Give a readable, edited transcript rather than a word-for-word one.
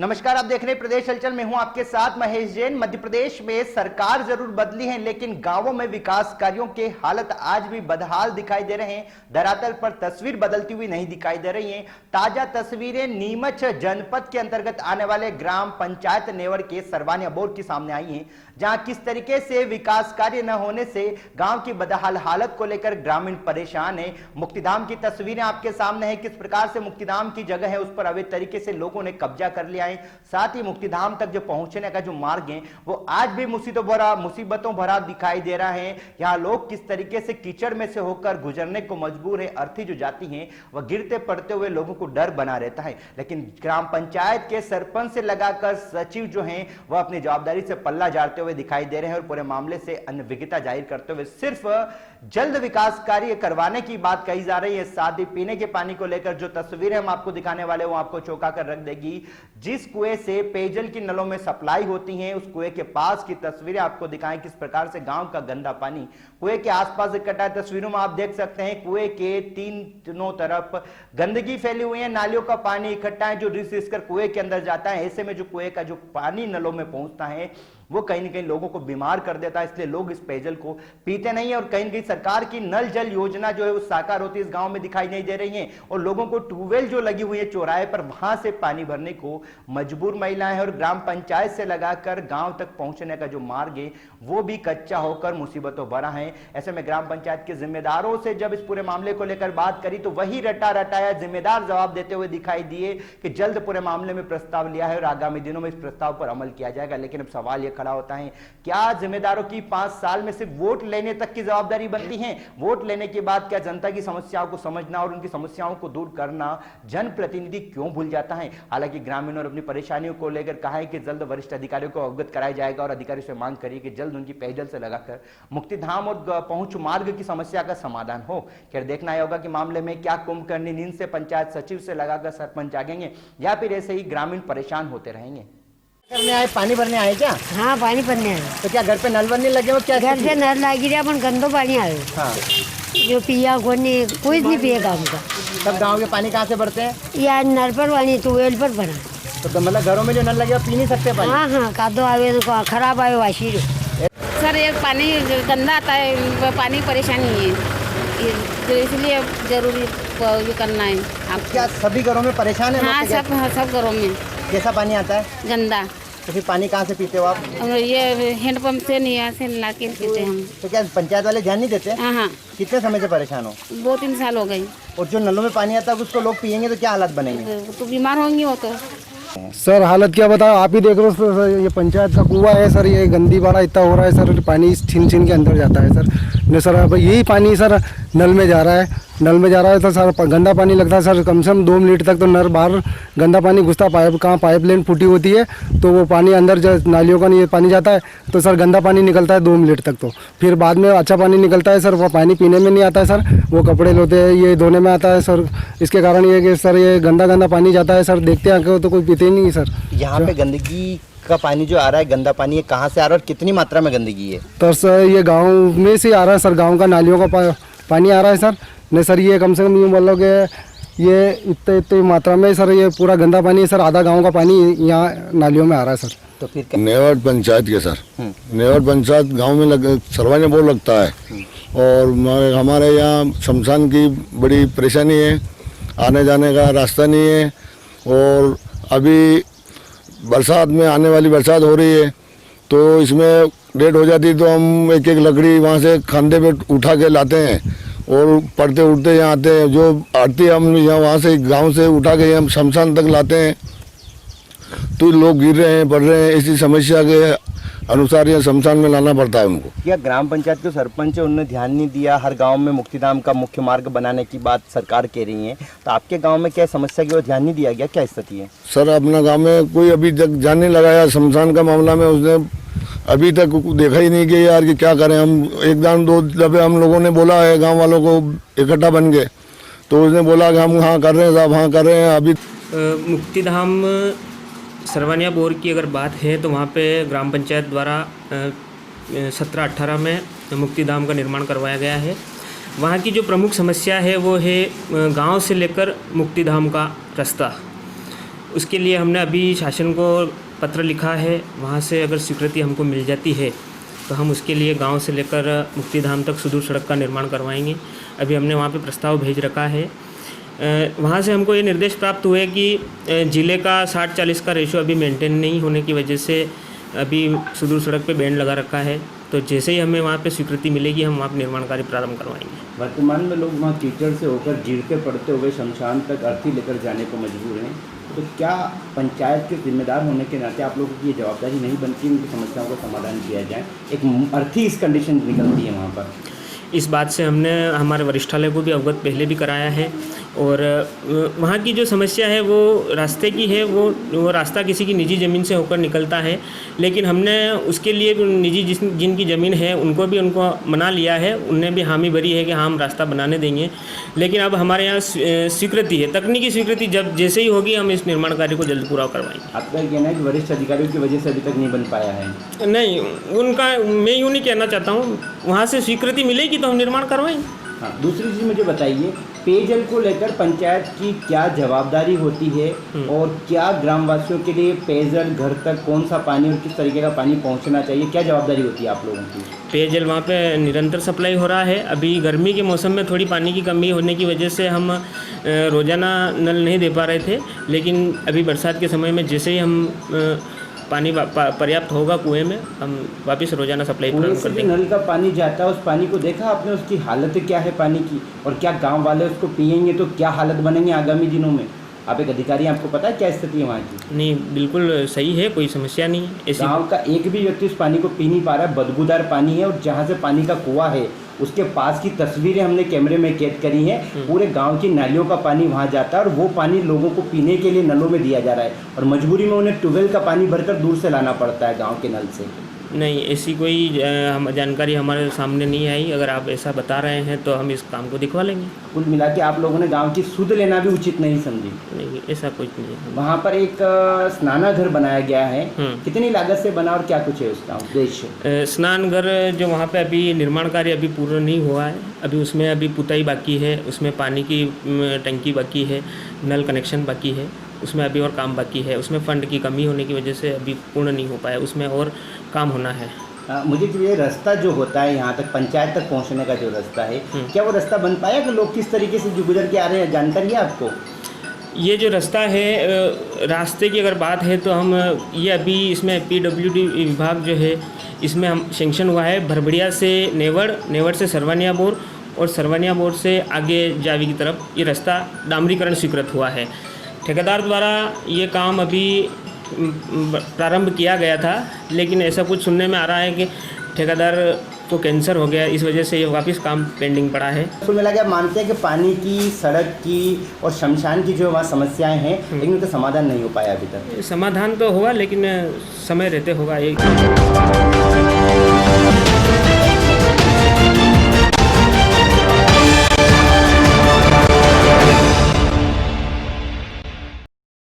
नमस्कार, आप देख रहे हैं प्रदेश हलचल में हूं आपके साथ महेश जैन। मध्य प्रदेश में सरकार जरूर बदली है, लेकिन गांवों में विकास कार्यों के हालत आज भी बदहाल दिखाई दे रहे हैं। धरातल पर तस्वीर बदलती हुई नहीं दिखाई दे रही हैं। ताजा तस्वीरें नीमच जनपद के अंतर्गत आने वाले ग्राम पंचायत नेवर के सरवानिया बोर्ड की सामने आई हैं, जहां किस तरीके से विकास कार्य न होने से गांव की बदहाल हालत को लेकर ग्रामीण परेशान है। मुक्तिधाम की तस्वीरें आपके सामने है, किस प्रकार से मुक्तिधाम की जगह है उस पर अवैध तरीके से लोगों ने कब्जा कर लिया है। साथ ही मुक्तिधाम तक जो पहुंचने का जो मार्ग है वो आज भी मुसीबतों भरा दिखाई दे रहा है। यहाँ लोग किस तरीके से कीचड़ में से होकर गुजरने को मजबूर है। अर्थी जो जाती हैं वह गिरते पड़ते हुए लोगों को डर बना रहता है, लेकिन ग्राम पंचायत के सरपंच से लगाकर सचिव जो हैं वह अपनी जवाबदारी से पल्ला झाड़ते हुए दिखाई दे रहे हैं और पूरे मामले से अनभिज्ञता जाहिर करते हुए सिर्फ जल्द विकास कार्य करवाने की बात कही जा रही है। साथ ही पीने के पानी को लेकर जो तस्वीरें हम आपको दिखाने वाले वो आपको चौंका कर रख देगी। जिस कुएं से पेयजल की नलों में सप्लाई होती है उस कुएं के पास की तस्वीरें आपको दिखाएं, किस प्रकार से गांव का गंदा पानी कुएं के आसपास इकट्ठा है। तस्वीरों में आप देख सकते हैं कुएं के तीनों तरफ गंदगी फैली हुई है, नालियों का पानी इकट्ठा है जो रिस कर कुएं के अंदर जाता है। ऐसे में जो कुएं का जो पानी नलों में पहुंचता है वो कहीं ना कहीं लोगों को बीमार कर देता है, इसलिए लोग इस पेयजल को पीते नहीं है। और कहीं ना कहीं सरकार की नल जल योजना जो है वो साकार होती है इस गांव में दिखाई नहीं दे रही है और लोगों को ट्यूबवेल जो लगी हुई है चौराहे पर वहां से पानी भरने को मजबूर महिलाएं हैं। और ग्राम पंचायत से लगाकर गांव तक पहुंचने का जो मार्ग है वो भी कच्चा होकर मुसीबतों भरा है। ऐसे में ग्राम पंचायत के जिम्मेदारों से जब इस पूरे मामले को लेकर बात करी तो वही रटा रटाया जिम्मेदार जवाब देते हुए दिखाई दिए कि जल्द पूरे मामले में प्रस्ताव लिया है और आगामी दिनों में इस प्रस्ताव पर अमल किया जाएगा। लेकिन अब सवाल यह खड़ा होता है, क्या जिम्मेदारों की 5 साल में सिर्फ वोट लेने तक की जवाबदारी बनती है? वोट लेने के बाद क्या जनता की समस्याओं को समझना और उनकी समस्याओं को दूर करना जनप्रतिनिधि क्यों भूल जाता है? हालांकि ग्रामीणों ने अपनी परेशानियों को लेकर कहा है कि जल्द वरिष्ठ अधिकारियों को अवगत कराया जाएगा और अधिकारियों से मांग करिए कि जल्द उनकी पेयजल से लगाकर मुक्तिधाम और पहुंच मार्ग की समस्या का समाधान हो। खैर देखना यह होगा कि मामले में क्या कुंभकर्णी नींद से पंचायत सचिव से लगाकर सरपंच जागेंगे या फिर ऐसे ही ग्रामीण परेशान होते रहेंगे। करने आए, पानी भरने आए क्या? हाँ, पानी भरने आए। तो क्या घर पे नल बनने लगे हो क्या? घर से नल लगी रहा अपन गंदो पानी आए। हाँ। जो पिया कोने कोई नहीं पिए गाँव का। तब गांव के पानी कहाँ से भरते हैं? या नल पर पानी ट्यूबवेल पर भरा। तो मतलब घरों में जो नल लगे पी नहीं सकते पानी? हाँ हाँ, कादो आवे तो खराब आवे वाशी। सर ये पानी गंदा आता है, पानी परेशानी है, तो इसलिए जरूरी ये करना है। आप क्या सभी घरों में परेशान है? हाँ, सब घरों में कैसा पानी आता है? गंदा। तो फिर पानी कहाँ से पीते हो आप? ये हैंडपंप से नहीं, यहाँ से ला के पीते हम। तो क्या पंचायत वाले ध्यान नहीं देते? हाँ हाँ, कितने समय से परेशान हो? 2-3 साल हो गए। और जो नलों में पानी आता है उसको लोग पियेंगे तो क्या हालत बनेंगे? तो बीमार होंगे वो तो। सर हालत क्या बताओ, आप ही देख रहे हो सर, ये पंचायत का कुआं है सर, ये गंदी वाला इतना हो रहा है सर, पानी इस छीन के अंदर जाता है सर। नहीं सर, अब यही पानी सर नल में जा रहा है, नल में जा रहा है तो सर गंदा पानी लगता है सर। कम से कम 2 मिनट तक तो नल बाहर गंदा पानी घुसता, पाइपलाइन फूटी होती है तो वो पानी अंदर नालियों का नहीं पानी जाता है तो सर गंदा पानी निकलता है 2 मिनट तक। तो फिर बाद में अच्छा पानी निकलता है सर, वो पानी पीने में नहीं आता है सर, वो कपड़े धोते हैं ये धोने में आता है सर। इसके कारण ये कि सर ये गंदा पानी जाता है सर, देखते हैं तो कोई पीते ही नहीं सर। यहाँ पे गंदगी का पानी जो आ रहा है, गंदा पानी, ये कहाँ से आ रहा है और कितनी मात्रा में गंदगी है? तो सर ये गांव में से आ रहा है सर, गांव का नालियों का पानी आ रहा है सर। नहीं सर, ये कम से कम यूँ बोल लो कि ये इतनी मात्रा में सर ये पूरा गंदा पानी है सर, आधा गांव का पानी यहाँ नालियों में आ रहा है सर। तो फिर नेवर पंचायत के सर, नेवर पंचायत गांव में सरवानिया बोर्ड लगता है और हमारे यहाँ शमशान की बड़ी परेशानी है, आने जाने का रास्ता नहीं है। और अभी बरसात में आने वाली बरसात हो रही है तो इसमें लेट हो जाती तो हम एक लकड़ी वहाँ से खांदे पे उठा के लाते हैं और पढ़ते उठते यहाँ आते हैं। जो आरती हम यहाँ वहाँ से गांव से उठा के हम शमशान तक लाते हैं तो लोग गिर रहे हैं, पड़ रहे हैं। इसी समस्या के अनुसार यहाँ शमशान में लाना पड़ता है उनको। क्या ग्राम पंचायत के सरपंच है उन्होंने ध्यान नहीं दिया? हर गांव में मुक्तिधाम का मुख्य मार्ग बनाने की बात सरकार कह रही है, तो आपके गांव में क्या समस्या की ओर ध्यान नहीं दिया गया? क्या स्थिति है? सर अपना गांव में कोई अभी तक ध्यान नहीं लगाया शमशान का मामला में, उसने अभी तक देखा ही नहीं कि यार कि क्या करें हम। 1-2 दफे हम लोगों ने बोला है गाँव वालों को इकट्ठा बन के, तो उसने बोला कि हम हाँ कर रहे हैं साहब, हाँ कर रहे हैं। अभी मुक्तिधाम सरवानिया बोर्ड की अगर बात है तो वहाँ पे ग्राम पंचायत द्वारा 17-18 में मुक्तिधाम का निर्माण करवाया गया है। वहाँ की जो प्रमुख समस्या है वो है गांव से लेकर मुक्तिधाम का रास्ता। उसके लिए हमने अभी शासन को पत्र लिखा है। वहाँ से अगर स्वीकृति हमको मिल जाती है तो हम उसके लिए गांव से लेकर मुक्तिधाम तक सुदूर सड़क का निर्माण करवाएंगे। अभी हमने वहाँ पे प्रस्ताव भेज रखा है। वहाँ से हमको ये निर्देश प्राप्त हुए कि ज़िले का 60-40 का रेशो अभी मेंटेन नहीं होने की वजह से अभी सुदूर सड़क पे बैंड लगा रखा है। तो जैसे ही हमें वहाँ पे स्वीकृति मिलेगी हम वहाँ पे निर्माण कार्य प्रारंभ करवाएंगे। वर्तमान में लोग वहाँ कीचड़ से होकर गिरते पड़ते हुए शमशान तक अर्थी लेकर जाने को मजबूर हैं, तो क्या पंचायत के जिम्मेदार होने के नाते आप लोगों की ये जवाबदारी नहीं बनती उनकी समस्याओं का समाधान किया जाए? एक अर्थी इस कंडीशन निकलती है वहाँ पर। इस बात से हमने हमारे वरिष्ठालय को भी अवगत पहले भी कराया है और वहाँ की जो समस्या है वो रास्ते की है। वो रास्ता किसी की निजी ज़मीन से होकर निकलता है, लेकिन हमने उसके लिए निजी जिनकी ज़मीन है उनको मना लिया है। उनने भी हामी भरी है कि हाँ हम रास्ता बनाने देंगे, लेकिन अब हमारे यहाँ स्वीकृति है, तकनीकी स्वीकृति जब जैसे ही होगी हम इस निर्माण कार्य को जल्द पूरा करवाएंगे। आपका कहना है कि वरिष्ठ अधिकारियों की वजह से अभी तक नहीं बन पाया है? नहीं, उनका मैं यूँ नहीं कहना चाहता हूँ, वहाँ से स्वीकृति मिलेगी तो हम निर्माण करवाएंगे। हाँ, दूसरी चीज़ मुझे बताइए, पेयजल को लेकर पंचायत की क्या जवाबदारी होती है और क्या ग्रामवासियों के लिए पेयजल घर तक कौन सा पानी और किस तरीके का पानी पहुंचना चाहिए, क्या जवाबदारी होती है आप लोगों की? पेयजल वहाँ पे निरंतर सप्लाई हो रहा है। अभी गर्मी के मौसम में थोड़ी पानी की कमी होने की वजह से हम रोज़ाना नल नहीं दे पा रहे थे, लेकिन अभी बरसात के समय में जैसे ही हम पानी पर्याप्त होगा कुएं में, हम वापस रोजाना सप्लाई प्रारंभ कर देंगे। नल का पानी जाता है, उस पानी को देखा आपने, उसकी हालत क्या है पानी की, और क्या गांव वाले उसको पिएंगे तो क्या हालत बनेंगे आगामी दिनों में? आप एक अधिकारी, आपको पता है क्या स्थिति है वहाँ की? नहीं, बिल्कुल सही है, कोई समस्या नहीं है। गाँव का एक भी व्यक्ति उस पानी को पी नहीं पा रहा है, बदबूदार पानी है। और जहाँ से पानी का कुआं है उसके पास की तस्वीरें हमने कैमरे में कैद करी हैं। पूरे गांव की नालियों का पानी वहां जाता है और वो पानी लोगों को पीने के लिए नलों में दिया जा रहा है, और मजबूरी में उन्हें ट्यूबवेल का पानी भरकर दूर से लाना पड़ता है गांव के नल से। नहीं, ऐसी कोई जानकारी हमारे सामने नहीं आई। अगर आप ऐसा बता रहे हैं तो हम इस काम को दिखवा लेंगे। कुल मिला के आप लोगों ने गांव की सुध लेना भी उचित नहीं समझी? नहीं, ऐसा कुछ नहीं है। वहाँ पर एक स्नानाघर बनाया गया है, कितनी लागत से बना और क्या कुछ है उसका उद्देश्य? स्नानघर जो वहाँ पे अभी निर्माण कार्य अभी पूर्ण नहीं हुआ है, अभी उसमें अभी पुताई बाकी है, उसमें पानी की टंकी बाकी है, नल कनेक्शन बाकी है, उसमें अभी और काम बाकी है। उसमें फ़ंड की कमी होने की वजह से अभी पूर्ण नहीं हो पाया, उसमें और काम होना है। मुझे ये रास्ता जो होता है यहाँ तक पंचायत तक पहुँचने का जो रास्ता है, क्या वो रास्ता बन पाया कि लोग किस तरीके से जो गुजर के आ रहे हैं, जानकारी है आपको? ये जो रास्ता है, रास्ते की अगर बात है तो हम ये अभी इसमें PWD विभाग जो है इसमें हम सेंक्शन हुआ है भरबड़िया से नेवड़, नेवड़ से सरवानिया बोर और सरवानिया बोर से आगे जावी की तरफ ये रास्ता डामरीकरण स्वीकृत हुआ है। ठेकेदार द्वारा ये काम अभी प्रारंभ किया गया था, लेकिन ऐसा कुछ सुनने में आ रहा है कि ठेकेदार को कैंसर हो गया, इस वजह से ये वापस काम पेंडिंग पड़ा है। कुल मिला के आप मानते हैं कि पानी की, सड़क की और शमशान की जो वहाँ समस्याएं हैं, लेकिन उनका समाधान नहीं हो पाया अभी तक? समाधान तो हुआ, लेकिन समय रहते होगा।